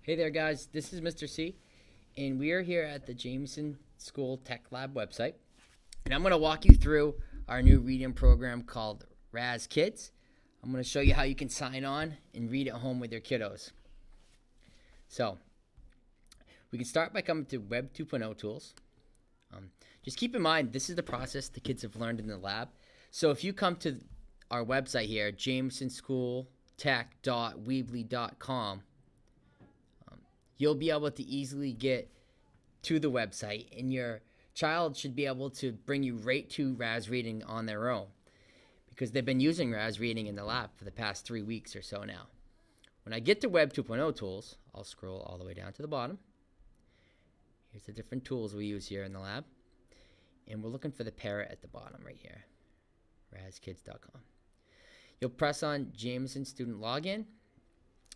Hey there guys, this is Mr. C, and we are here at the Jameson School Tech Lab website, and I'm going to walk you through our new reading program called Raz Kids. I'm going to show you how you can sign on and read at home with your kiddos. So, we can start by coming to Web 2.0 tools. Just keep in mind, this is the process the kids have learned in the lab. So if you come to our website here, jamesonschooltech.weebly.com, you'll be able to easily get to the website, and your child should be able to bring you right to Raz Reading on their own, because they've been using Raz Reading in the lab for the past 3 weeks or so now. When I get to Web 2.0 tools, I'll scroll all the way down to the bottom. Here's the different tools we use here in the lab, and we're looking for the parrot at the bottom right here, razkids.com. You'll press on Jameson Student Login,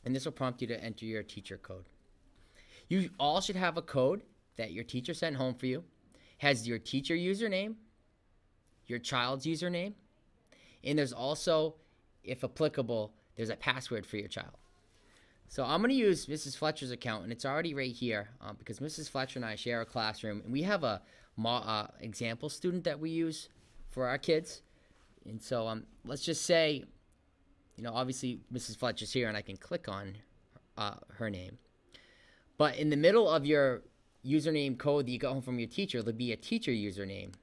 and this will prompt you to enter your teacher code. You all should have a code that your teacher sent home for you. Has your teacher username, your child's username, and there's also, if applicable, there's a password for your child. So I'm going to use Mrs. Fletcher's account, and it's already right here because Mrs. Fletcher and I share a classroom, and we have a example student that we use for our kids. And so let's just say, obviously Mrs. Fletcher's here, and I can click on her name. But in the middle of your username code that you got home from your teacher, there'll be a teacher username.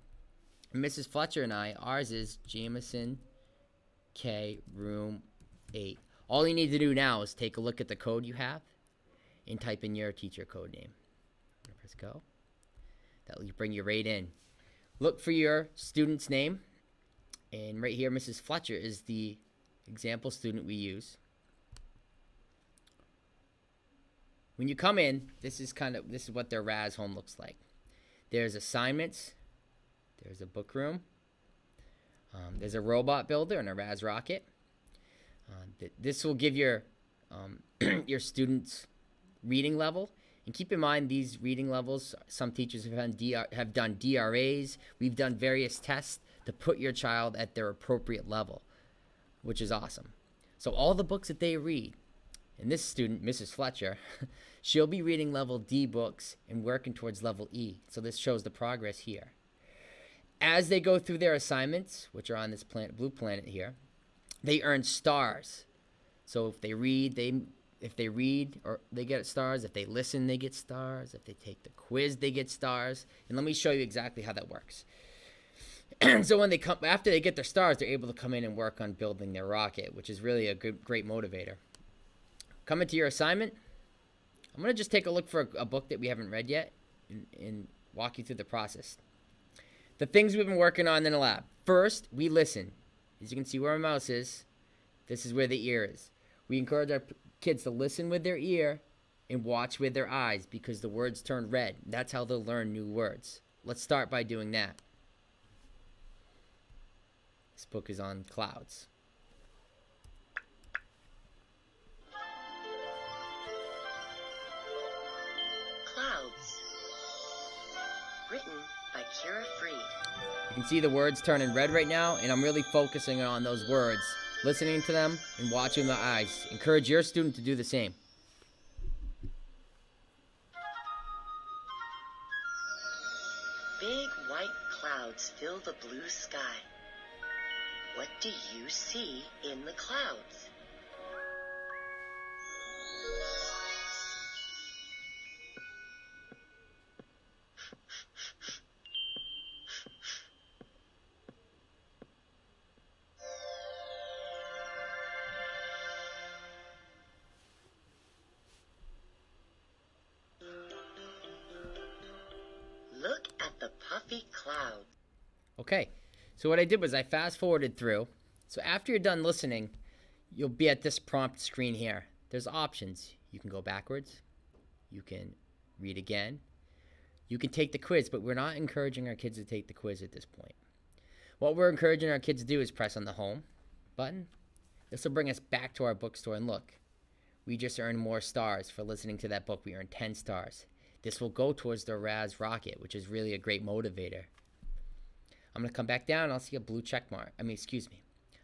And Mrs. Fletcher and I, ours is Jameson K Room 8. All you need to do now is take a look at the code you have and type in your teacher code name. Press go. That will bring you right in. Look for your student's name. And right here, Mrs. Fletcher is the example student we use. When you come in, this is what their Raz Home looks like. There's assignments. There's a book room. There's a robot builder and a Raz rocket. This will give your your students reading level. And keep in mind, these reading levels, some teachers have done DRAs. We've done various tests to put your child at their appropriate level, which is awesome. So all the books that they read, and this student, Mrs. Fletcher, she'll be reading level D books and working towards level E. So this shows the progress here. As they go through their assignments, which are on this blue planet here, they earn stars. So if they read, they get stars. If they listen, they get stars. If they take the quiz, they get stars. And let me show you exactly how that works. So when they after they get their stars, they're able to come in and work on building their rocket, which is really a great motivator. Coming to your assignment, I'm going to just take a look for a book that we haven't read yet and walk you through the process. The things we've been working on in the lab. First, we listen. As you can see where my mouse is, this is where the ear is. We encourage our kids to listen with their ear and watch with their eyes, because the words turn red. That's how they'll learn new words. Let's start by doing that. This book is on clouds. Clouds. Written by Kira Freed. You can see the words turning red right now, and I'm really focusing on those words, listening to them and watching the eyes. Encourage your student to do the same. Big white clouds fill the blue sky. What do you see in the clouds? Look at the puffy clouds. Okay, so what I did was I fast forwarded through. So after you're done listening, you'll be at this prompt screen here. There's options. You can go backwards. You can read again. You can take the quiz, but we're not encouraging our kids to take the quiz at this point. What we're encouraging our kids to do is press on the home button. This will bring us back to our bookstore, and look, we just earned more stars for listening to that book. We earned 10 stars. This will go towards the Raz rocket, which is really a great motivator. I'm going to come back down, and I'll see a blue check mark.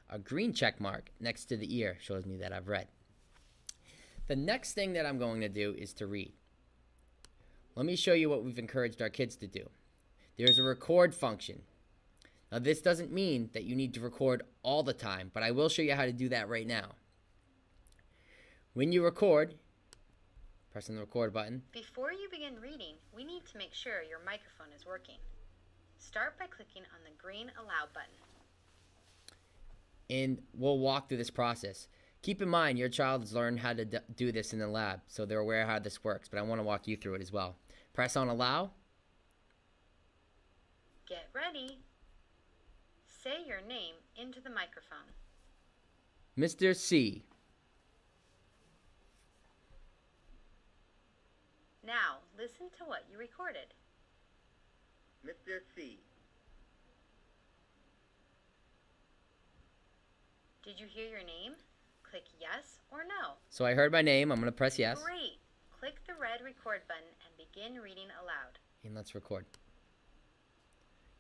A green check mark next to the ear shows me that I've read. The next thing that I'm going to do is to read. Let me show you what we've encouraged our kids to do. There's a record function. Now, this doesn't mean that you need to record all the time, but I will show you how to do that right now. When you record, press on the record button. Before you begin reading, we need to make sure your microphone is working. Start by clicking on the green Allow button. And we'll walk through this process. Keep in mind, your child has learned how to do this in the lab, so they're aware how this works, but I want to walk you through it as well. Press on Allow. Get ready. Say your name into the microphone. Mr. C. Now, listen to what you recorded. Mr. C. Did you hear your name? Click yes or no. So I heard my name. I'm going to press yes. Great. Click the red record button and begin reading aloud. And let's record.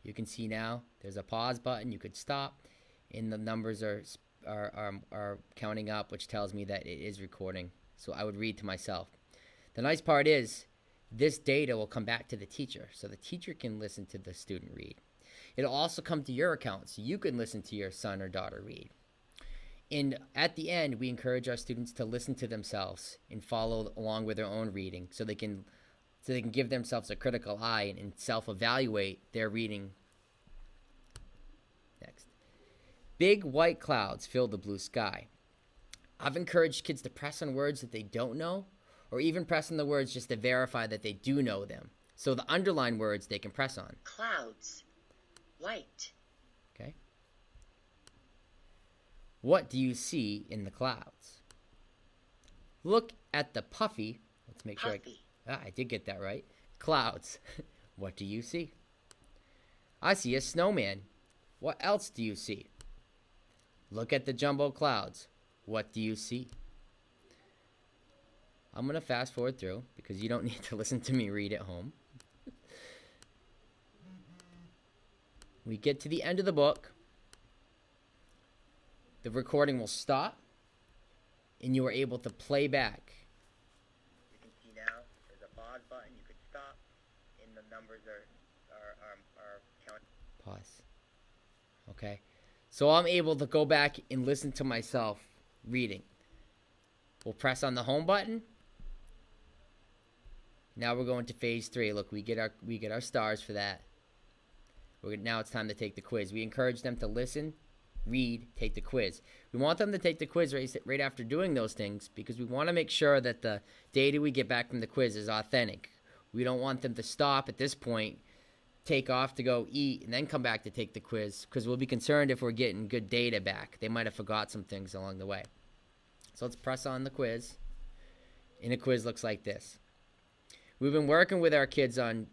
You can see now there's a pause button. You could stop, and the numbers are counting up, which tells me that it is recording. So I would read to myself. The nice part is this data will come back to the teacher, so the teacher can listen to the student read. It'll also come to your account, so you can listen to your son or daughter read. And at the end, we encourage our students to listen to themselves and follow along with their own reading, so they can give themselves a critical eye and self-evaluate their reading. Next. Big white clouds fill the blue sky. I've encouraged kids to press on words that they don't know, or even press on the words just to verify that they do know them. So the underlined words they can press on. Clouds. White. Okay. What do you see in the clouds? Look at the puffy. Let's make sure I did get that right. Clouds. What do you see? I see a snowman. What else do you see? Look at the jumbo clouds. What do you see? I'm going to fast forward through because you don't need to listen to me read at home. We get to the end of the book. The recording will stop, and you are able to play back. You can see now there's a pause button. You could stop, and the numbers are counting. Pause. Okay. So I'm able to go back and listen to myself reading. We'll press on the home button. Now we're going to phase 3. Look, we get our stars for that. Now it's time to take the quiz. We encourage them to listen, read, take the quiz. We want them to take the quiz right after doing those things because we want to make sure that the data we get back from the quiz is authentic. We don't want them to stop at this point, take off to go eat, and then come back to take the quiz because we'll be concerned if we're getting good data back. They might have forgot some things along the way. So let's press on the quiz. And a quiz looks like this. We've been working with our kids on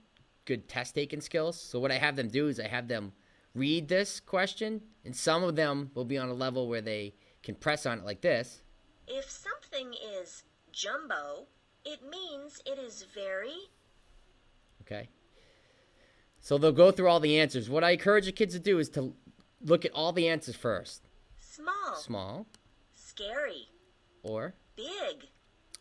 good test taking skills. So what I have them do is I have them read this question, and some of them will be on a level where they can press on it like this. If something is jumbo, it means it is very... Okay. So they'll go through all the answers. What I encourage the kids to do is to look at all the answers first. Small. Small. Scary. Or? Big.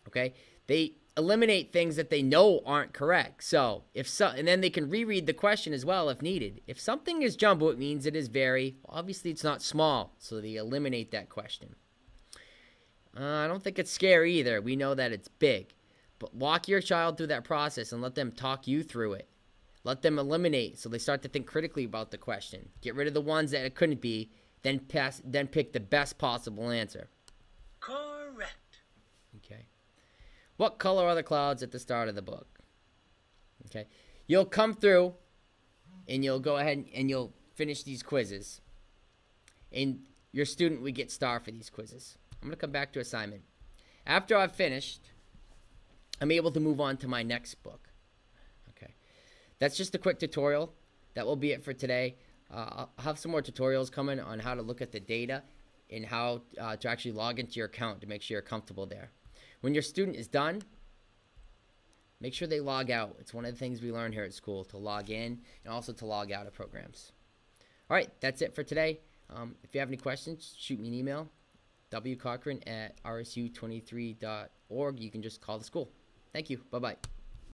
Okay. They eliminate things that they know aren't correct. So, and then they can reread the question as well if needed. If something is jumbo, it means it is very, obviously it's not small. So they eliminate that question. I don't think it's scary either. We know that it's big. But walk your child through that process and let them talk you through it. Let them eliminate so they start to think critically about the question. Get rid of the ones that it couldn't be, then pick the best possible answer. Correct. Okay. What color are the clouds at the start of the book? Okay. You'll come through and you'll go ahead and you'll finish these quizzes. And your student will get star for these quizzes. I'm going to come back to assignment. After I've finished, I'm able to move on to my next book. Okay. That's just a quick tutorial. That will be it for today. I'll have some more tutorials coming on how to look at the data and how to actually log into your account to make sure you're comfortable there. When your student is done, make sure they log out. It's one of the things we learn here at school, to log in and also to log out of programs. All right, that's it for today. If you have any questions, shoot me an email, wcochran@rsu23.org. or you can just call the school. Thank you. Bye-bye.